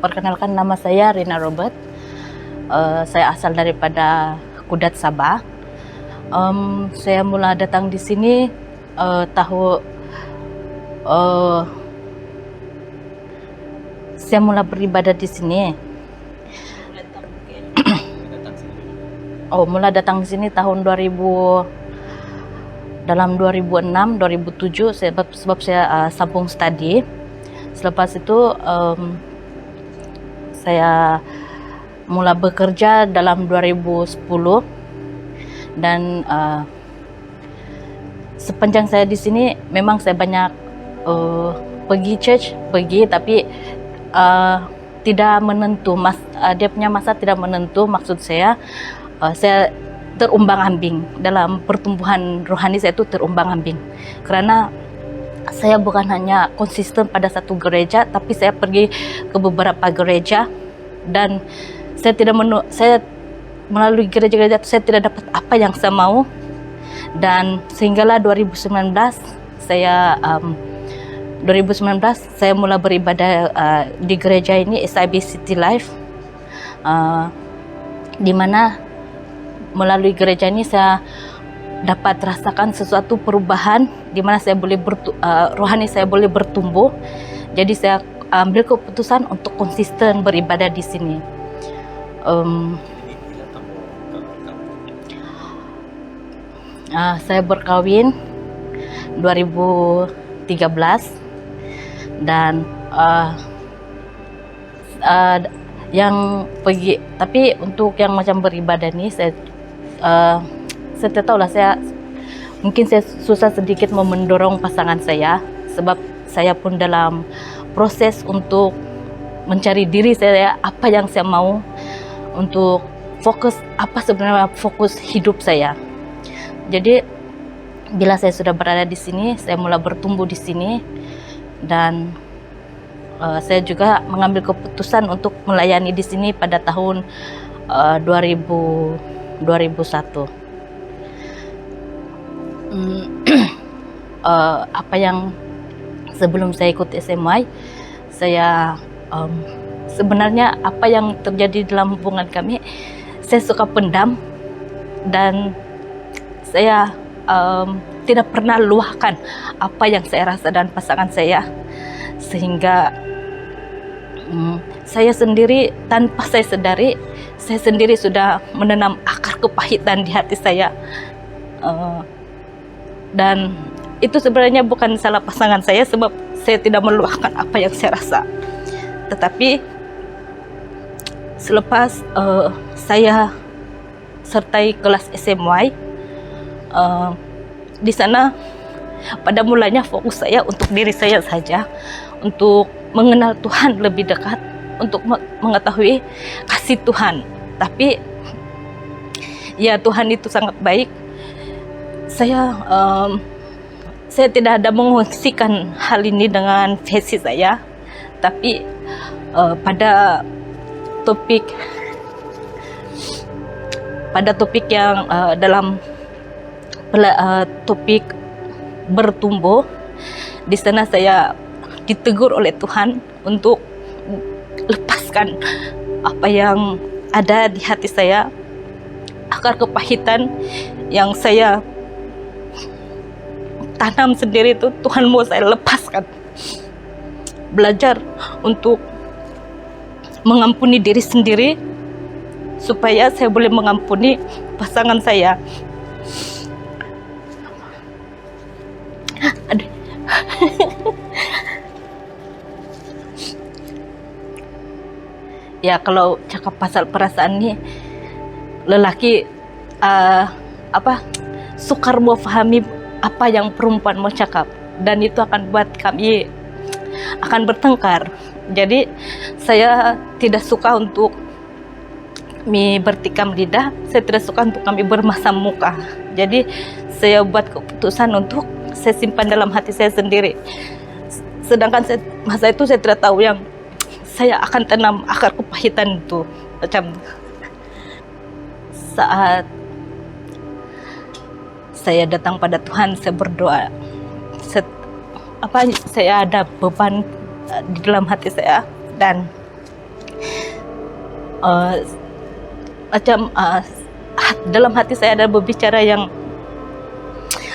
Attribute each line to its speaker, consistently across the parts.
Speaker 1: Perkenalkan, nama saya Rina Robert. Saya asal daripada Kudat, Sabah. Saya mula datang di sini saya mula beribadah di sini. Mula datang di sini tahun 2006, 2007 sebab saya sambung studi. Selepas itu saya mula bekerja dalam 2010 dan sepanjang saya di sini memang saya banyak pergi church, tapi tidak menentu. Dia punya masa tidak menentu. Maksud saya terumbang-ambing dalam pertumbuhan rohani. Saya itu terumbang-ambing karena saya bukan hanya konsisten pada satu gereja, tapi saya pergi ke beberapa gereja dan saya melalui gereja-gereja itu saya tidak dapat apa yang saya mau, dan sehinggalah 2019 saya mulai beribadah di gereja ini, SIB City Life, di mana melalui gereja ini saya dapat rasakan sesuatu perubahan di mana saya boleh rohani saya boleh bertumbuh. Jadi saya ambil keputusan untuk konsisten beribadah di sini. Saya berkawin 2013 dan tapi untuk yang macam beribadah ini saya tahu lah, mungkin saya susah sedikit mau mendorong pasangan saya, sebab saya pun dalam proses untuk mencari diri saya, apa yang saya mau, untuk apa sebenarnya fokus hidup saya. Jadi bila saya sudah berada di sini, saya mulai bertumbuh di sini, dan saya juga mengambil keputusan untuk melayani di sini pada tahun 2001. Apa yang sebelum saya ikut SMY, saya sebenarnya apa yang terjadi dalam hubungan kami, saya suka pendam dan saya tidak pernah luahkan apa yang saya rasa dan pasangan saya, sehingga saya sendiri tanpa saya sadari, saya sendiri sudah menanam akar kepahitan di hati saya. Dan itu sebenarnya bukan salah pasangan saya, sebab saya tidak meluahkan apa yang saya rasa. Tetapi selepas saya sertai kelas SMY, di sana pada mulanya fokus saya untuk diri saya saja, untuk mengenal Tuhan lebih dekat, untuk mengetahui kasih Tuhan. Tapi ya, Tuhan itu sangat baik. Saya tidak ada mengungsikan hal ini dengan versi saya, tapi pada topik yang dalam topik bertumbuh, di sana saya ditegur oleh Tuhan untuk lepaskan apa yang ada di hati saya, akar kepahitan yang saya tanam sendiri itu. Tuhan mau saya lepaskan, belajar untuk mengampuni diri sendiri supaya saya boleh mengampuni pasangan saya. Aduh. Ya, kalau cakap pasal perasaan ini, lelaki sukar memahami apa yang perempuan mau cakap, dan itu akan buat kami akan bertengkar. Jadi saya tidak suka untuk bertikam lidah, saya tidak suka untuk kami bermasam muka. Jadi saya buat keputusan untuk saya simpan dalam hati saya sendiri. Sedangkan masa itu saya tidak tahu yang saya akan tanam akar kepahitan itu. Macam saat saya datang pada Tuhan, saya berdoa, saya ada beban di dalam hati saya, dan uh, macam dalam hati saya ada berbicara yang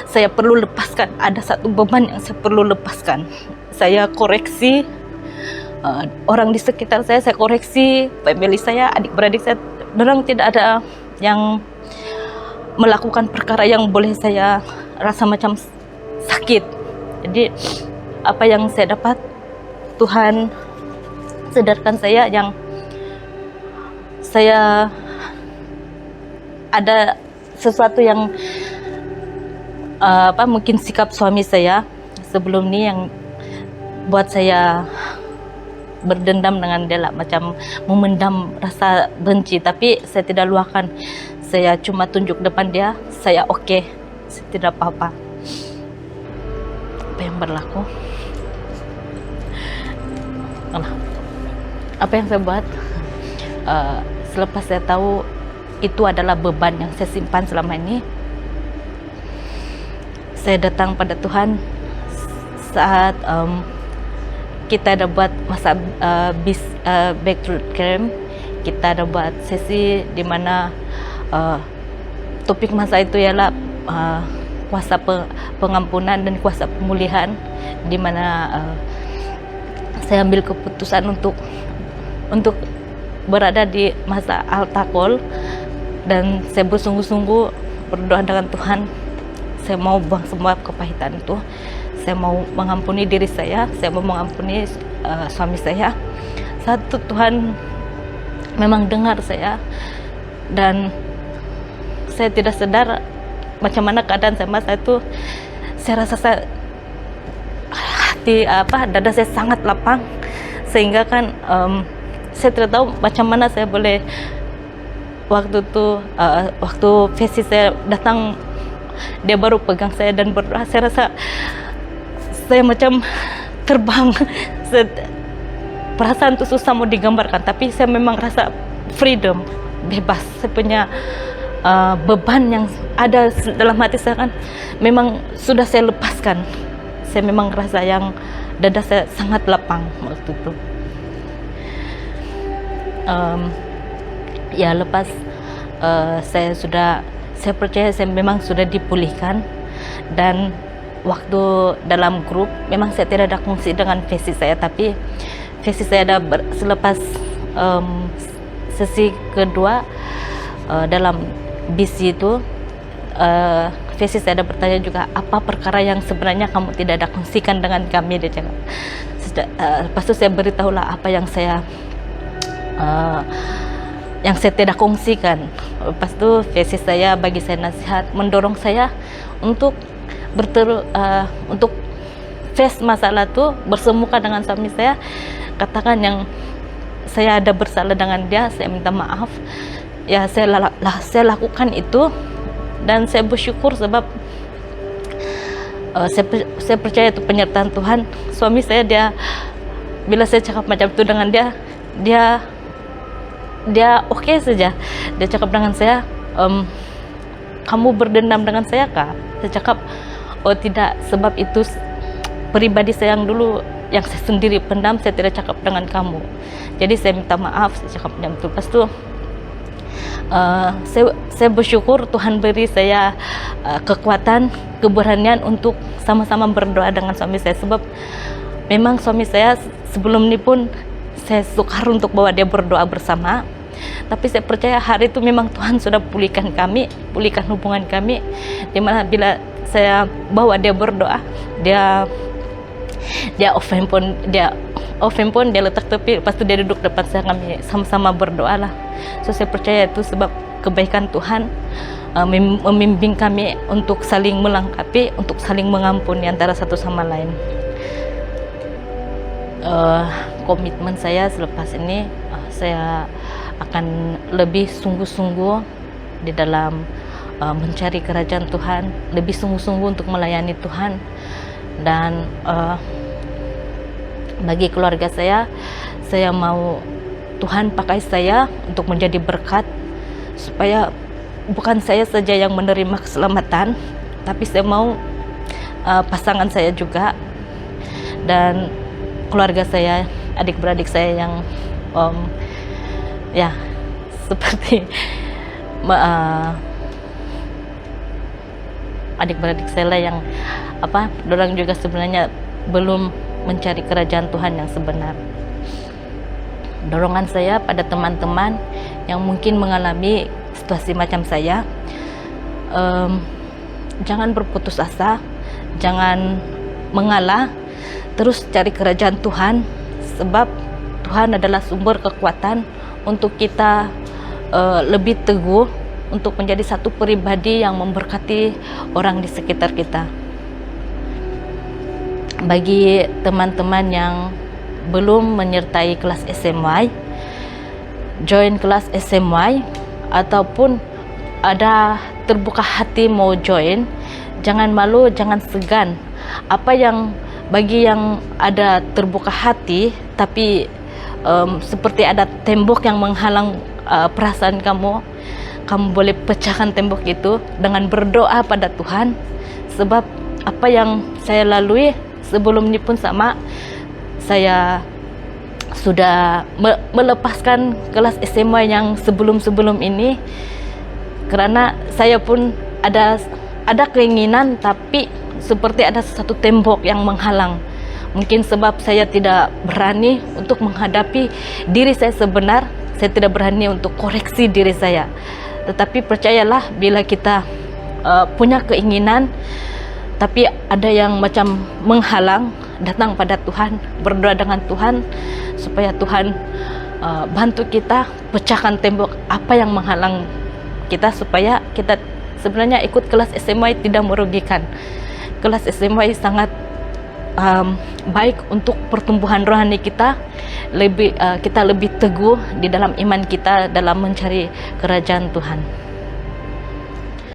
Speaker 1: saya perlu lepaskan. Ada satu beban yang saya perlu lepaskan. Saya koreksi orang di sekitar saya koreksi, family saya, adik-beradik saya. Orang tidak ada yang melakukan perkara yang boleh saya rasa macam sakit. Jadi apa yang saya dapat, Tuhan sadarkan saya yang saya ada sesuatu yang mungkin sikap suami saya sebelum ini yang buat saya berdendam dengan dia lah, macam memendam rasa benci, tapi saya tidak luahkan. Saya cuma tunjuk depan dia, saya oke, saya tidak apa-apa. Apa yang berlaku? Apa yang saya buat? Selepas saya tahu itu adalah beban yang saya simpan selama ini, saya datang pada Tuhan saat kita ada buat masa back to camp. Kita ada buat sesi di mana topik masa itu ialah kuasa pengampunan dan kuasa pemulihan, di mana saya ambil keputusan untuk berada di masa altar call, dan saya bersungguh-sungguh berdoa dengan Tuhan. Saya mau buang semua kepahitan itu. Saya mau mengampuni diri saya mau mengampuni suami saya. Satu, Tuhan memang dengar saya, dan saya tidak sadar macam mana keadaan saya masa itu. Saya rasa dada saya sangat lapang, sehingga kan saya tidak tahu macam mana saya boleh waktu itu waktu Fesi saya datang, dia baru pegang saya dan berdoa. Saya rasa saya macam terbang. Perasaan itu susah mau digambarkan, tapi saya memang rasa freedom, bebas. Saya punya beban yang ada dalam hati saya kan memang sudah saya lepaskan. Saya memang rasa yang dada saya sangat lapang waktu itu. Ya lepas saya percaya saya memang sudah dipulihkan, dan waktu dalam grup memang saya tidak ada kongsi dengan Fesi saya, tapi Fesi saya ada selepas sesi kedua dalam BC itu, Fesi saya ada bertanya juga, apa perkara yang sebenarnya kamu tidak ada kongsikan dengan kami, dia cakap. Lepas itu saya beritahulah apa yang saya tidak kongsikan. Lepas itu Fesi saya bagi saya nasihat, mendorong saya untuk untuk face masalah itu, bersemuka dengan suami saya, katakan yang saya ada bersalah dengan dia, saya minta maaf. Ya saya lakukan itu, dan saya bersyukur sebab saya percaya itu penyertaan Tuhan. Suami saya, dia bila saya cakap macam itu dengan dia oke saja. Dia cakap dengan saya, kamu berdendam dengan saya kah? Saya cakap, oh tidak, sebab itu pribadi saya yang dulu yang saya sendiri pendam, saya tidak cakap dengan kamu. Jadi saya minta maaf, saya cakap macam itu. Lepas itu saya bersyukur Tuhan beri saya kekuatan, keberanian untuk sama-sama berdoa dengan suami saya, sebab memang suami saya sebelum ini pun saya sukar untuk bawa dia berdoa bersama. Tapi saya percaya hari itu memang Tuhan sudah pulihkan hubungan kami, dimana bila saya bawa dia berdoa, dia offline pun dia letak tepi, lepas itu dia duduk depan saya, kami sama-sama berdoa lah. So saya percaya itu sebab kebaikan Tuhan membimbing kami untuk saling melengkapi, untuk saling mengampuni antara satu sama lain. Komitmen saya selepas ini, saya akan lebih sungguh-sungguh di dalam mencari kerajaan Tuhan, lebih sungguh-sungguh untuk melayani Tuhan. Dan bagi keluarga saya mau Tuhan pakai saya untuk menjadi berkat, supaya bukan saya saja yang menerima keselamatan, tapi saya mau pasangan saya juga, dan keluarga saya, adik-beradik saya yang seperti adik-beradik saya lah yang dorang juga sebenarnya belum mencari kerajaan Tuhan yang sebenar. Dorongan saya pada teman-teman yang mungkin mengalami situasi macam saya, jangan berputus asa, jangan mengalah, terus cari kerajaan Tuhan, sebab Tuhan adalah sumber kekuatan untuk kita lebih teguh untuk menjadi satu pribadi yang memberkati orang di sekitar kita. Bagi teman-teman yang belum menyertai kelas SMY, join kelas SMY, ataupun ada terbuka hati mau join, jangan malu, jangan segan. Bagi yang ada terbuka hati tapi seperti ada tembok yang menghalang perasaan kamu boleh pecahkan tembok itu dengan berdoa pada Tuhan. Sebab apa yang saya lalui sebelum ini pun sama, saya sudah melepaskan kelas SMA yang sebelum-sebelum ini, karena saya pun ada keinginan, tapi seperti ada satu tembok yang menghalang. Mungkin sebab saya tidak berani untuk menghadapi diri saya sebenar, saya tidak berani untuk koreksi diri saya. Tetapi percayalah, bila kita punya keinginan tapi ada yang macam menghalang, datang pada Tuhan, berdoa dengan Tuhan supaya Tuhan bantu kita pecahkan tembok apa yang menghalang kita, supaya kita sebenarnya ikut kelas SMA tidak merugikan. Kelas SMA sangat baik untuk pertumbuhan rohani kita, kita lebih teguh di dalam iman kita dalam mencari kerajaan Tuhan.